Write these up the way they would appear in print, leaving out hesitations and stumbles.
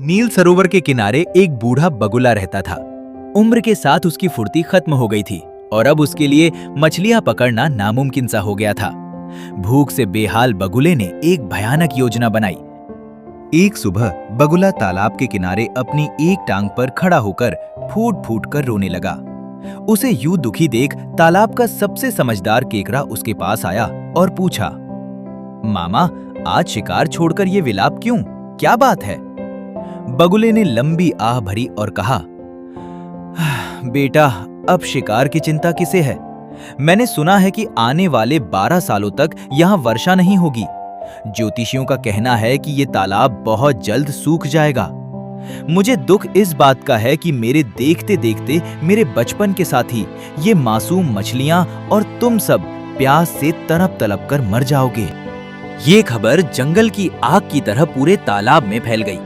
नील सरोवर के किनारे एक बूढ़ा बगुला रहता था। उम्र के साथ उसकी फुर्ती खत्म हो गई थी और अब उसके लिए मछलियां पकड़ना नामुमकिन सा हो गया था। भूख से बेहाल बगुले ने एक भयानक योजना बनाई। एक सुबह बगुला तालाब के किनारे अपनी एक टांग पर खड़ा होकर फूट फूट कर रोने लगा। उसे यूं दुखी देख तालाब का सबसे समझदार केकड़ा उसके पास आया और पूछा, मामा, आज शिकार छोड़कर ये विलाप क्यों? क्या बात है? बगुले ने लंबी आह भरी और कहा, बेटा, अब शिकार की चिंता किसे है? मैंने सुना है कि आने वाले 12 सालों तक यहाँ वर्षा नहीं होगी। ज्योतिषियों का कहना है कि ये तालाब बहुत जल्द सूख जाएगा। मुझे दुख इस बात का है कि मेरे देखते देखते मेरे बचपन के साथी ये मासूम मछलियां और तुम सब प्यास से तड़प तड़प कर मर जाओगे। ये खबर जंगल की आग की तरह पूरे तालाब में फैल गई।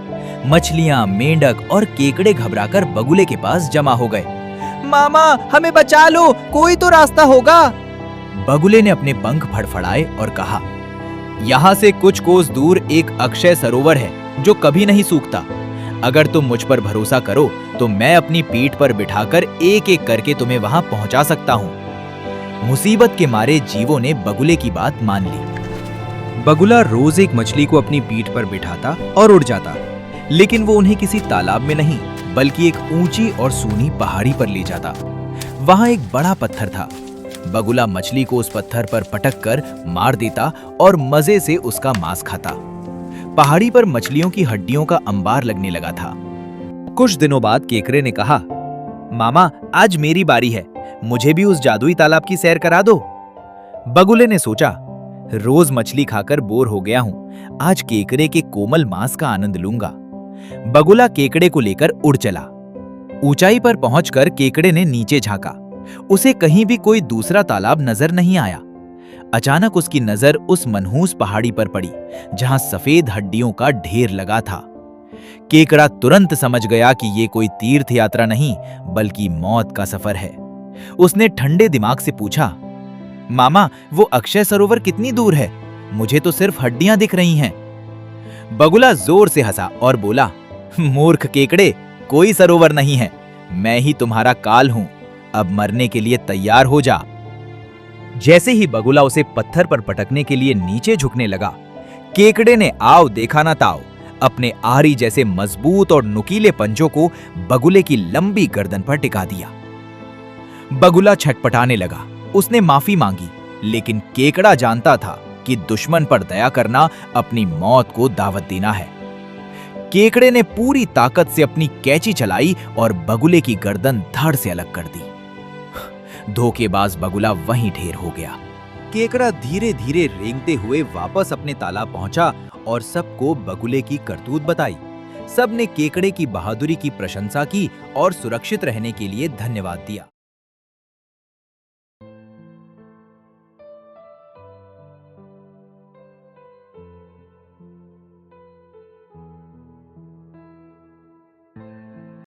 मछलियां, मेंढक और केकड़े घबराकर बगुले के पास जमा हो गए। मामा, हमें बचा लो, कोई तो रास्ता होगा। बगुले ने अपने पंख फड़फड़ाए और कहा, यहाँ से कुछ कोस दूर एक अक्षय सरोवर है जो कभी नहीं सूखता। अगर तुम मुझ पर भरोसा करो तो मैं अपनी पीठ पर बिठाकर एक एक करके तुम्हें वहां पहुंचा सकता हूं। मुसीबत के मारे जीवों ने बगुले की बात मान ली। बगुला रोज एक मछली को अपनी पीठ पर बिठाता और उड़ जाता, लेकिन वो उन्हें किसी तालाब में नहीं बल्कि एक ऊंची और सूनी पहाड़ी पर ले जाता। वहां एक बड़ा पत्थर था। बगुला मछली को उस पत्थर पर पटक कर मार देता और मजे से उसका मांस खाता। पहाड़ी पर मछलियों की हड्डियों का अंबार लगने लगा था। कुछ दिनों बाद केकड़े ने कहा, मामा, आज मेरी बारी है, मुझे भी उस जादुई तालाब की सैर करा दो। बगुले ने सोचा, रोज मछली खाकर बोर हो गया हूं, आज केकड़े के कोमल मांस का आनंद लूंगा। बगुला केकड़े को लेकर उड़ चला। ऊंचाई पर पहुंचकर केकड़े ने नीचे झांका। उसे कहीं भी कोई दूसरा तालाब नजर नहीं आया। अचानक उसकी नजर उस मनहूस पहाड़ी पर पड़ी जहां सफेद हड्डियों का ढेर लगा था। केकड़ा तुरंत समझ गया कि ये कोई तीर्थ यात्रा नहीं बल्कि मौत का सफर है। उसने ठंडे दिमाग से पूछा, मामा, वो अक्षय सरोवर कितनी दूर है? मुझे तो सिर्फ हड्डियां दिख रही हैं। बगुला जोर से हंसा और बोला, मूर्ख केकड़े, कोई सरोवर नहीं है, मैं ही तुम्हारा काल हूं। अब मरने के लिए तैयार हो जा। जैसे ही बगुला उसे पत्थर पर पटकने के लिए नीचे झुकने लगा, केकड़े ने आओ देखा ना ताओ अपने आरी जैसे मजबूत और नुकीले पंजों को बगुले की लंबी गर्दन पर टिका दिया। बगुला छटपटाने लगा। उसने माफी मांगी, लेकिन केकड़ा जानता था कि दुश्मन पर दया करना अपनी मौत को दावत देना है। केकड़े ने पूरी ताकत से अपनी कैंची चलाई और बगुले की गर्दन धड़ से अलग कर दी। धोखेबाज बगुला वहीं ढेर हो गया। केकड़ा धीरे धीरे रेंगते हुए वापस अपने तालाब पहुंचा और सबको बगुले की करतूत बताई। सबने केकड़े की बहादुरी की प्रशंसा की और सुरक्षित रहने के लिए धन्यवाद दिया।